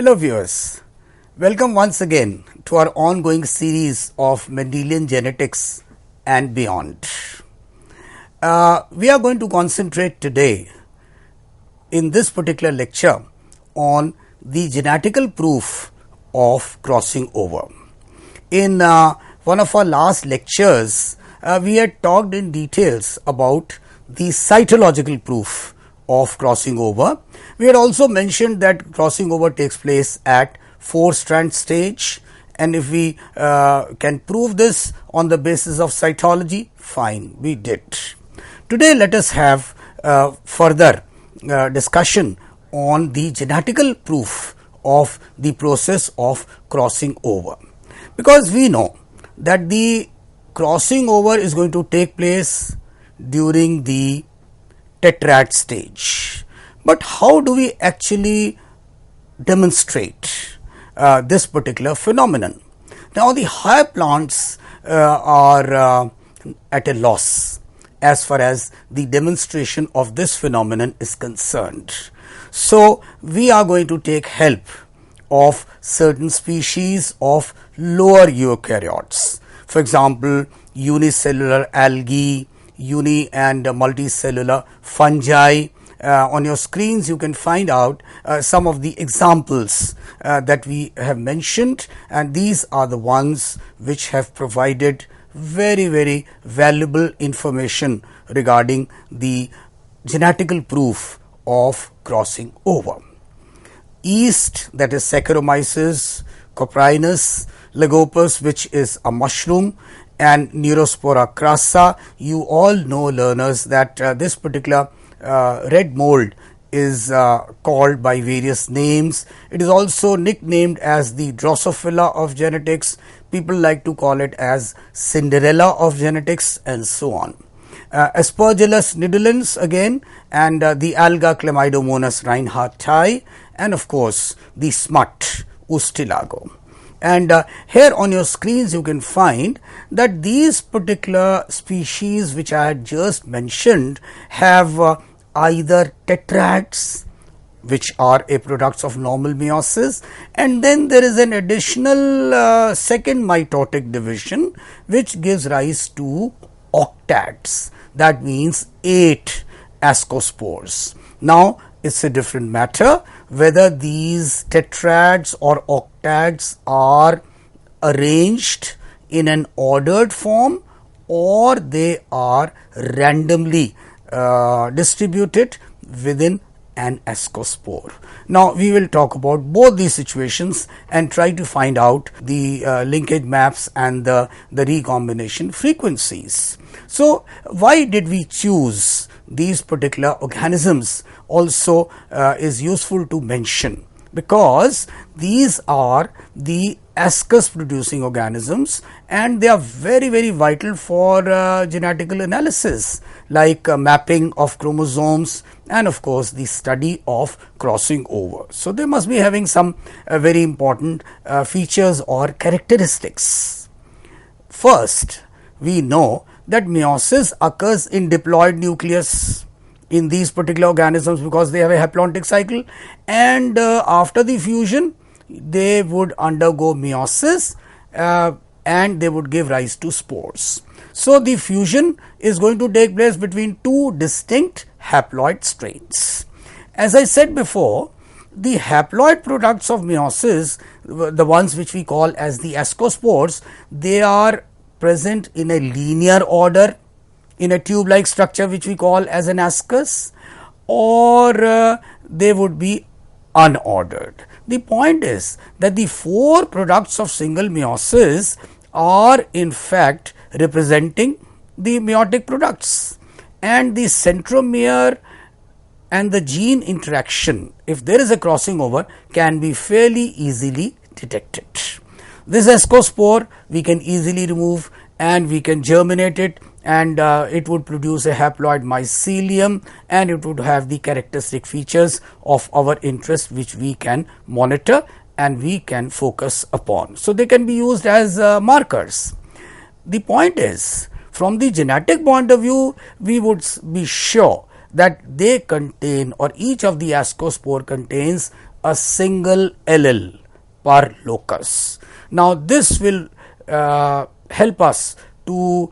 Hello viewers, welcome once again to our ongoing series of Mendelian genetics and beyond. We are going to concentrate today in this particular lecture on the genetical proof of crossing over. In one of our last lectures, we had talked in details about the cytological proof of crossing over. We had also mentioned that crossing over takes place at 4-strand stage, and if we can prove this on the basis of cytology, fine, we did. Today let us have further discussion on the genetical proof of the process of crossing over, because we know that the crossing over is going to take place during the tetrad stage. But how do we actually demonstrate this particular phenomenon? Now, the higher plants are at a loss as far as the demonstration of this phenomenon is concerned. So, we are going to take help of certain species of lower eukaryotes. For example, unicellular algae, uni and multicellular fungi. On your screens you can find out some of the examples that we have mentioned, and these are the ones which have provided very valuable information regarding the genetical proof of crossing over. Yeast, that is Saccharomyces, Coprinus, Lagopus, which is a mushroom, and Neurospora crassa. You all know, learners, that this particular red mold is called by various names. It is also nicknamed as the Drosophila of genetics. People like to call it as Cinderella of genetics, and so on. Aspergillus nidulans again, and the alga Chlamydomonas reinhardti, and of course the smut Ustilago. And here on your screens you can find that these particular species which I had just mentioned have either tetrads, which are a products of normal meiosis, and then there is an additional second mitotic division which gives rise to octads. That means 8 ascospores. Now, it's a different matter whether these tetrads or octads are arranged in an ordered form or they are randomly distributed within an ascospore. Now, we will talk about both these situations and try to find out the linkage maps and the recombination frequencies. So, why did we choose these particular organisms? Also is useful to mention, because these are the ascus producing organisms and they are very vital for genetical analysis, like mapping of chromosomes and of course the study of crossing over. So, they must be having some very important features or characteristics. First, we know that meiosis occurs in diploid nucleus in these particular organisms because they have a haplontic cycle, and after the fusion they would undergo meiosis and they would give rise to spores. So, the fusion is going to take place between two distinct haploid strains. As I said before, the haploid products of meiosis, the ones which we call as the ascospores, they are present in a linear order in a tube-like structure which we call as an ascus, or they would be unordered. The point is that the 4 products of single meiosis are in fact representing the meiotic products, and the centromere and the gene interaction, if there is a crossing over, can be fairly easily detected. This ascospore we can easily remove and we can germinate it, and it would produce a haploid mycelium and it would have the characteristic features of our interest which we can monitor and we can focus upon. So, they can be used as markers. The point is, from the genetic point of view, we would be sure that they contain, or each of the ascospore contains a single allele per locus. Now this will help us to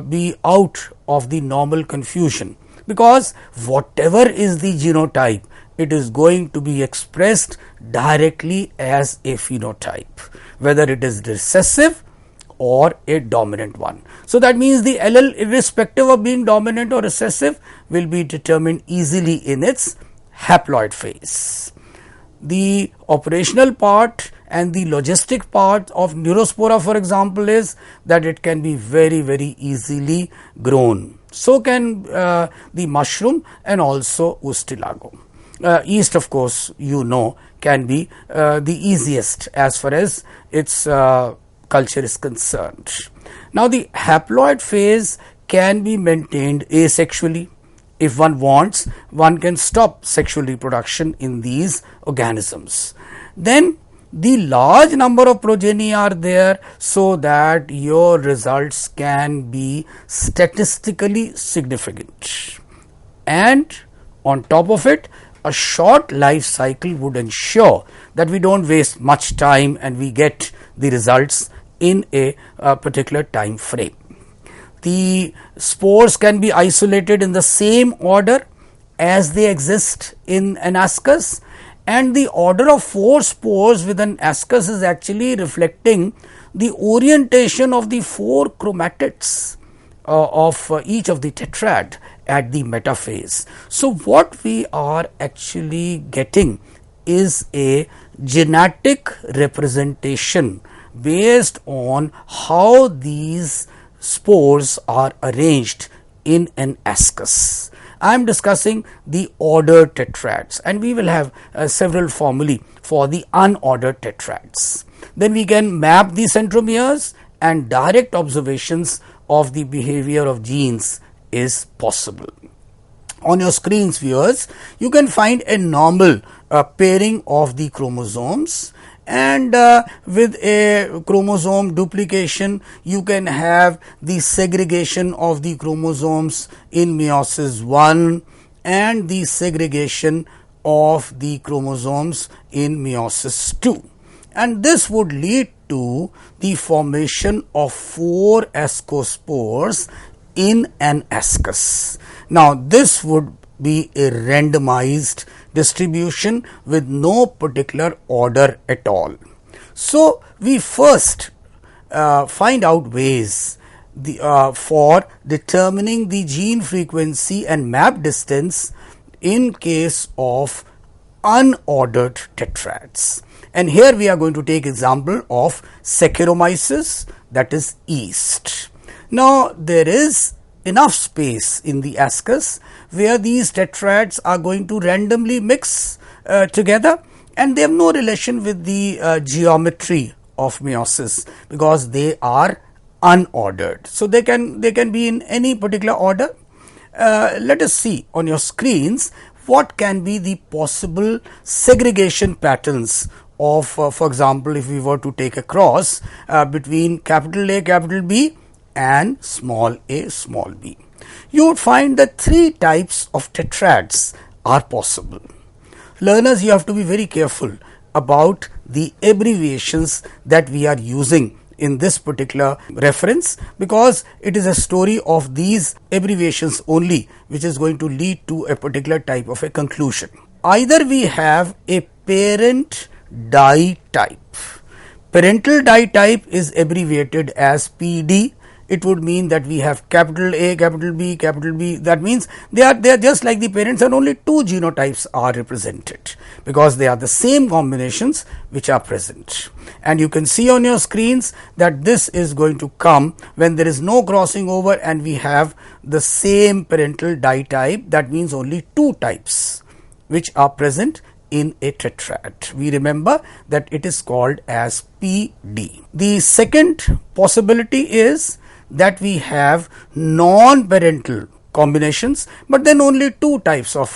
be out of the normal confusion, because whatever is the genotype, it is going to be expressed directly as a phenotype, whether it is recessive or a dominant one. So that means the allele, irrespective of being dominant or recessive, will be determined easily in its haploid phase. The operational part and the logistic part of Neurospora, for example, is that it can be very easily grown. So can the mushroom and also Ustilago. Yeast, of course, can be the easiest as far as its culture is concerned. Now the haploid phase can be maintained asexually. If one wants, one can stop sexual reproduction in these organisms. Then the large number of progeny are there, so that your results can be statistically significant. And on top of it, a short life cycle would ensure that we don't waste much time and we get the results in a particular time frame. The spores can be isolated in the same order as they exist in an ascus, and the order of 4 spores with an ascus is actually reflecting the orientation of the 4 chromatids of each of the tetrad at the metaphase. So what we are actually getting is a genetic representation based on how these spores are arranged in an ascus. I am discussing the ordered tetrads, and we will have several formulae for the unordered tetrads. Then we can map the centromeres, and direct observations of the behavior of genes is possible. On your screens, viewers, you can find a normal pairing of the chromosomes, and with a chromosome duplication, you can have the segregation of the chromosomes in meiosis 1 and the segregation of the chromosomes in meiosis 2, and this would lead to the formation of 4 ascospores in an ascus. Now this would be a randomized distribution with no particular order at all. So we first find out ways for determining the gene frequency and map distance in case of unordered tetrads. And here we are going to take example of Saccharomyces, that is yeast. Now there is enough space in the ascus where these tetrads are going to randomly mix together, and they have no relation with the geometry of meiosis because they are unordered. So they can be in any particular order. Let us see on your screens what can be the possible segregation patterns of, for example, if we were to take a cross between capital A, capital B and small a, small b. You would find that 3 types of tetrads are possible. Learners, you have to be very careful about the abbreviations that we are using in this particular reference, because it is a story of these abbreviations only which is going to lead to a particular type of a conclusion. Either we have a parent dye type. Parental dye type is abbreviated as PD. It would mean that we have capital A, capital B, capital B. That means they are just like the parents, and only 2 genotypes are represented because they are the same combinations which are present. And you can see on your screens that this is going to come when there is no crossing over and we have the same parental dye type. That means only 2 types which are present in a tetrad. We remember that it is called as PD. The second possibility is that we have non-parental combinations, but then only 2 types of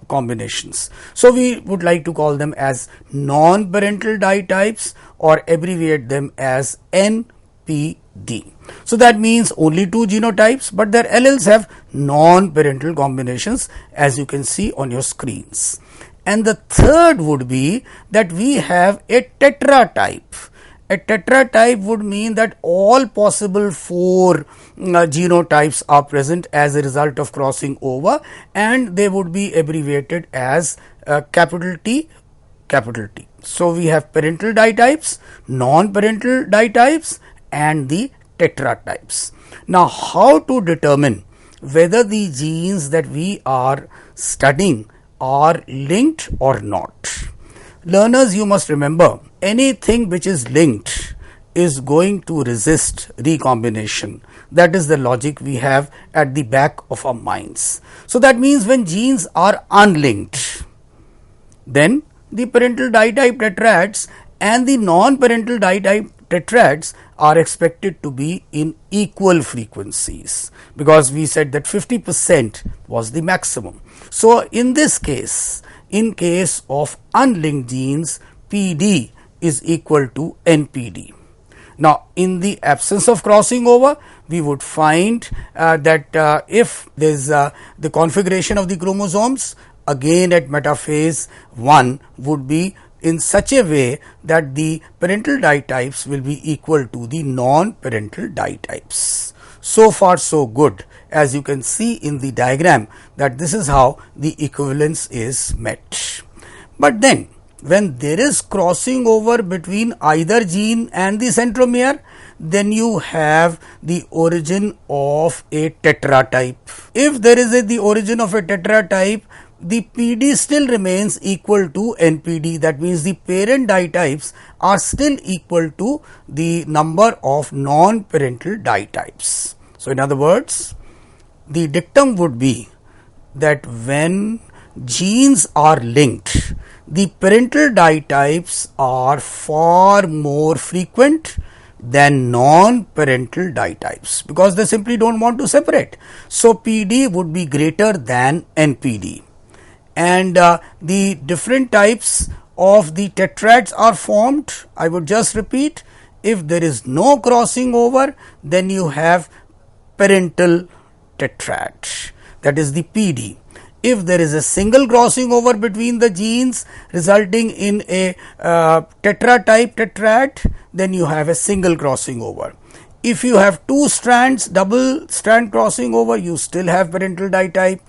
combinations. So we would like to call them as non-parental dye types, or abbreviate them as NPD. So that means only 2 genotypes, but their alleles have non-parental combinations, as you can see on your screens. And the third would be that we have a tetratype. A tetratype would mean that all possible four genotypes are present as a result of crossing over, and they would be abbreviated as capital T, capital T. So, we have parental ditypes, non-parental ditypes and the tetratypes. Now, how to determine whether the genes that we are studying are linked or not? Learners, you must remember, anything which is linked is going to resist recombination. That is the logic we have at the back of our minds. So, that means when genes are unlinked, then the parental ditype tetrads and the non-parental ditype tetrads are expected to be in equal frequencies, because we said that 50% was the maximum. So, in this case, in case of unlinked genes, PD is equal to NPD. Now, in the absence of crossing over, we would find that if there is the configuration of the chromosomes, again at metaphase 1 would be in such a way that the parental ditypes will be equal to the non-parental ditypes. So far so good, as you can see in the diagram, that this is how the equivalence is met. But then when there is crossing over between either gene and the centromere, then you have the origin of a tetratype. If there is the origin of a tetratype, the PD still remains equal to NPD. That means the parent ditypes are still equal to the number of non-parental ditypes. So, in other words, the dictum would be that when genes are linked, the parental ditypes are far more frequent than non-parental ditypes, because they simply don't want to separate. So, PD would be greater than NPD. And the different types of the tetrads are formed. I would just repeat, if there is no crossing over, then you have parental tetrad, that is the PD. If there is a single crossing over between the genes resulting in a tetratype tetrad, then you have a single crossing over. If you have two strands, double strand crossing over, you still have parental ditype.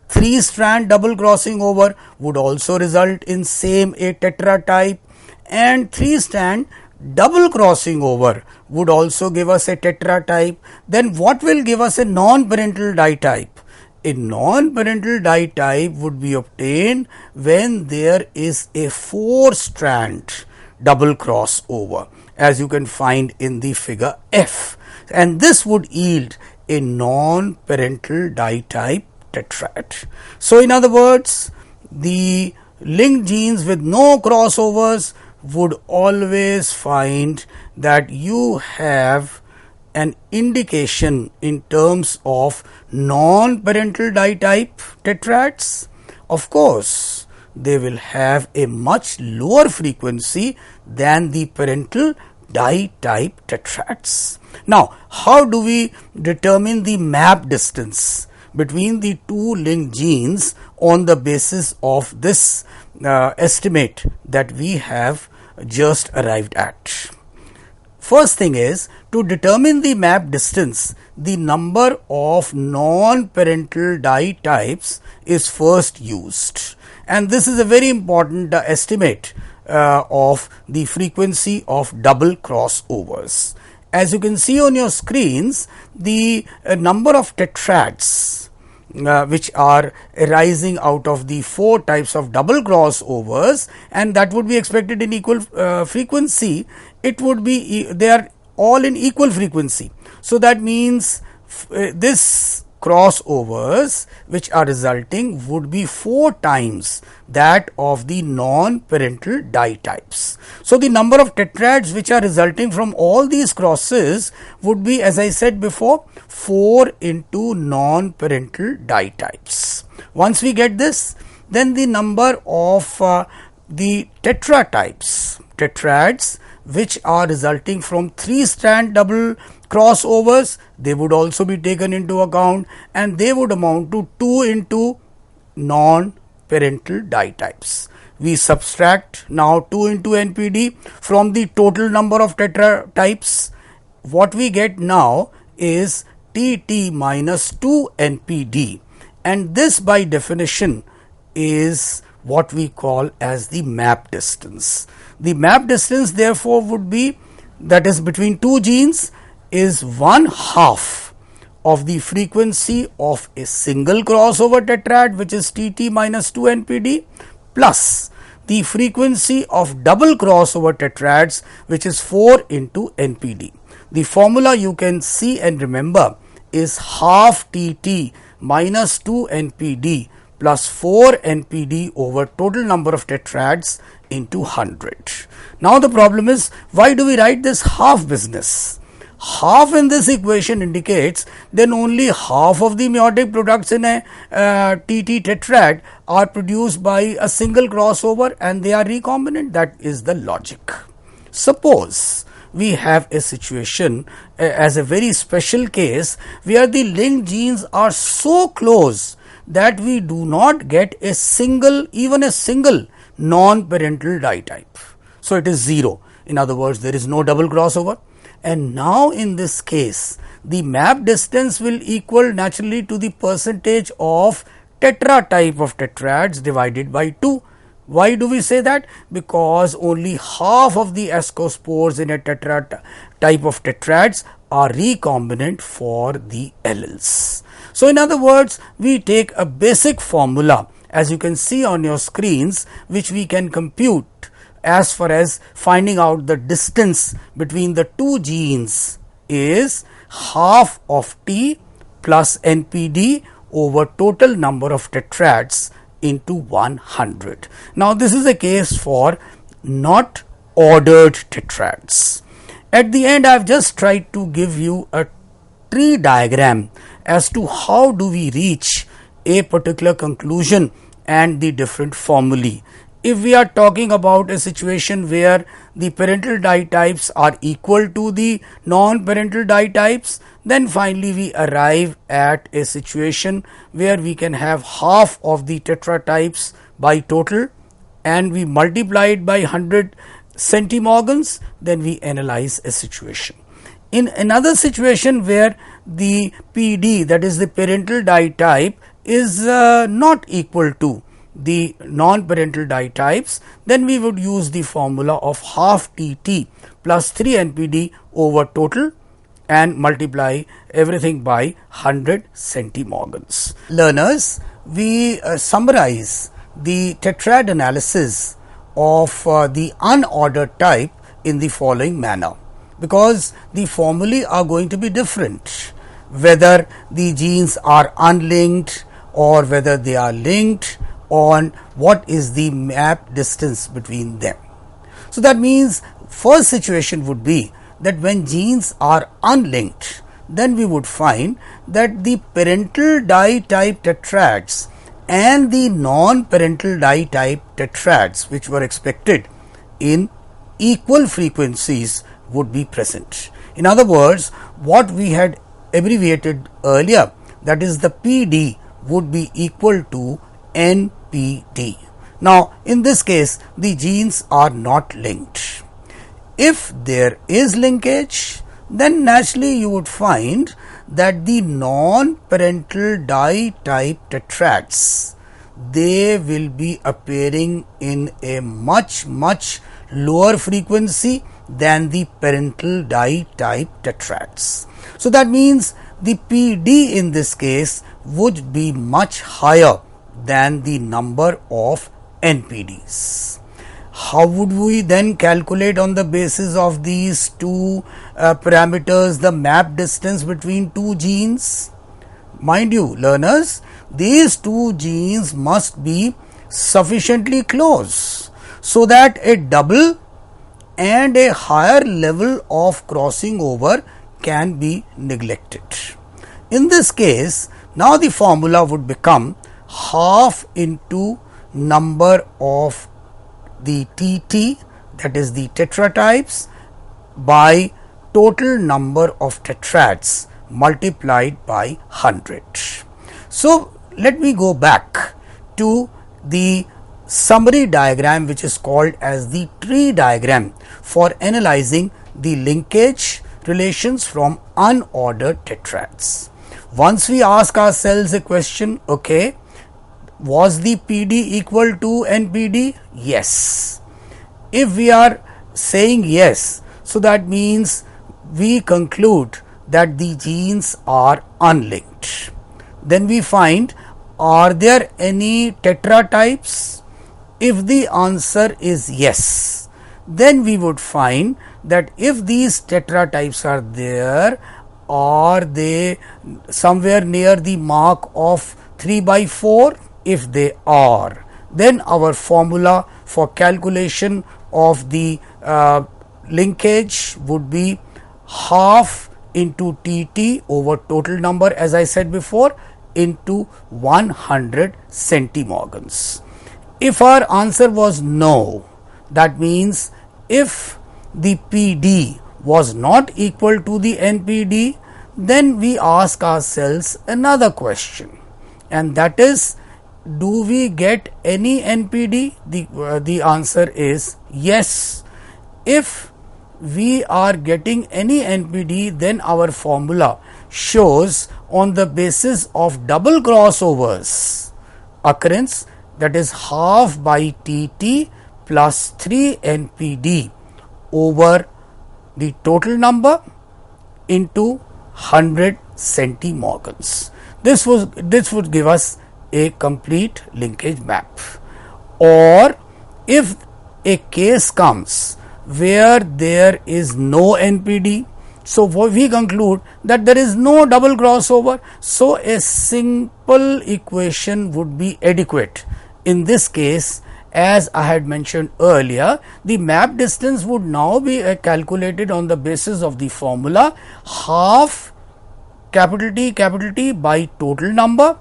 3-strand double crossing over would also result in same a tetratype, and 3-strand double crossing over would also give us a tetratype. Then what will give us a non-parental ditype? A non-parental ditype would be obtained when there is a 4-strand double crossover, as you can find in the figure F, and this would yield a non-parental ditype tetrad. So, in other words, the linked genes with no crossovers would always find that you have an indication in terms of non-parental ditype tetrads. Of course, they will have a much lower frequency than the parental ditype tetrads. Now, how do we determine the map distance between the two linked genes on the basis of this estimate that we have just arrived at? First thing is, to determine the map distance, the number of non-parental ditypes is first used, and this is a very important estimate of the frequency of double crossovers. As you can see on your screens, the number of tetrads which are arising out of the 4 types of double crossovers, and that would be expected in equal frequency. It would be, they are all in equal frequency. So, that means this crossovers which are resulting would be 4 times that of the non-parental ditypes. So, the number of tetrads which are resulting from all these crosses would be, as I said before, 4 into non-parental ditypes. Once we get this, then the number of the tetrads which are resulting from 3-strand double crossovers, they would also be taken into account, and they would amount to 2 into non parental dye types. We subtract now 2 into NPD from the total number of tetra types. What we get now is TT minus 2 NPD, and this by definition is what we call as the map distance. The map distance therefore would be, that is between two genes, is 1/2 of the frequency of a single crossover tetrad, which is TT minus 2 NPD, plus the frequency of double crossover tetrads, which is 4 into NPD. The formula you can see and remember is half TT minus 2 NPD plus 4 NPD over total number of tetrads into 100. Now the problem is, why do we write this half business? Half in this equation indicates then only half of the meiotic products in a TT tetrad are produced by a single crossover and they are recombinant. That is the logic. Suppose we have a situation as a very special case where the linked genes are so close that we do not get a single, even a single non-parental dye type. So it is 0. In other words, there is no double crossover. And now in this case, the map distance will equal naturally to the percentage of tetra type of tetrads divided by 2. Why do we say that? Because only half of the ascospores in a tetra type of tetrads are recombinant for the alleles. So in other words, we take a basic formula, as you can see on your screens, which we can compute as far as finding out the distance between the two genes is half of T plus NPD over total number of tetrads into 100. Now this is a case for not ordered tetrads. At the end, I have just tried to give you a tree diagram as to how do we reach a particular conclusion and the different formulae. If we are talking about a situation where the parental dye types are equal to the non-parental dye types, then finally we arrive at a situation where we can have half of the tetra types by total and we multiply it by 100 centimorgans, then we analyze a situation. In another situation where the PD, that is the parental dye type, is not equal to the non-parental dye types, then we would use the formula of half TT plus 3 NPD over total and multiply everything by 100 centimorgans. Learners, we summarize the tetrad analysis of the unordered type in the following manner, because the formulae are going to be different, whether the genes are unlinked or whether they are linked, on what is the map distance between them. So that means first situation would be that when genes are unlinked, then we would find that the parental dye type tetrads and the non-parental dye type tetrads, which were expected in equal frequencies, would be present. In other words, what we had abbreviated earlier, that is the PD, would be equal to NPD. Now in this case, the genes are not linked. If there is linkage, then naturally you would find that the non-parental dye type tetrads, they will be appearing in a much lower frequency than the parental dye type tetrads. So that means the PD in this case would be much higher than the number of NPDs. How would we then calculate on the basis of these two parameters the map distance between two genes? Mind you, learners, these two genes must be sufficiently close so that a double and a higher level of crossing over can be neglected. In this case, now the formula would become half into number of the TT, that is the tetra types, by total number of tetrads multiplied by 100. So let me go back to the summary diagram, which is called as the tree diagram, for analyzing the linkage relations from unordered tetrads. Once we ask ourselves a question, okay, was the PD equal to NPD? Yes. If we are saying yes, so that means we conclude that the genes are unlinked. Then we find, are there any tetratypes? If the answer is yes, then we would find that if these tetratypes are there, are they somewhere near the mark of 3/4? If they are, then our formula for calculation of the linkage would be half into TT over total number, as I said before, into 100 centimorgans. If our answer was no, that means if the PD was not equal to the NPD, then we ask ourselves another question, and that is, do we get any NPD? The answer is yes. If we are getting any NPD, then our formula shows on the basis of double crossovers occurrence, that is half by TT plus 3 NPD over the total number into 100 centimorgans. This would give us a complete linkage map. Or if a case comes where there is no NPD, so we conclude that there is no double crossover, so a simple equation would be adequate. In this case, as I had mentioned earlier, the map distance would now be calculated on the basis of the formula half capital T by total number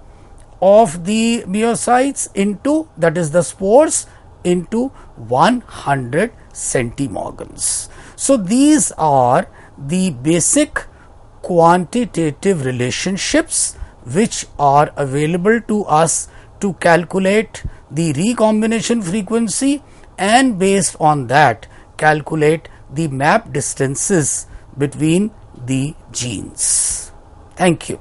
of the myocytes into, that is the spores, into 100 centimorgans. So these are the basic quantitative relationships which are available to us to calculate the recombination frequency, and based on that calculate the map distances between the genes. Thank you.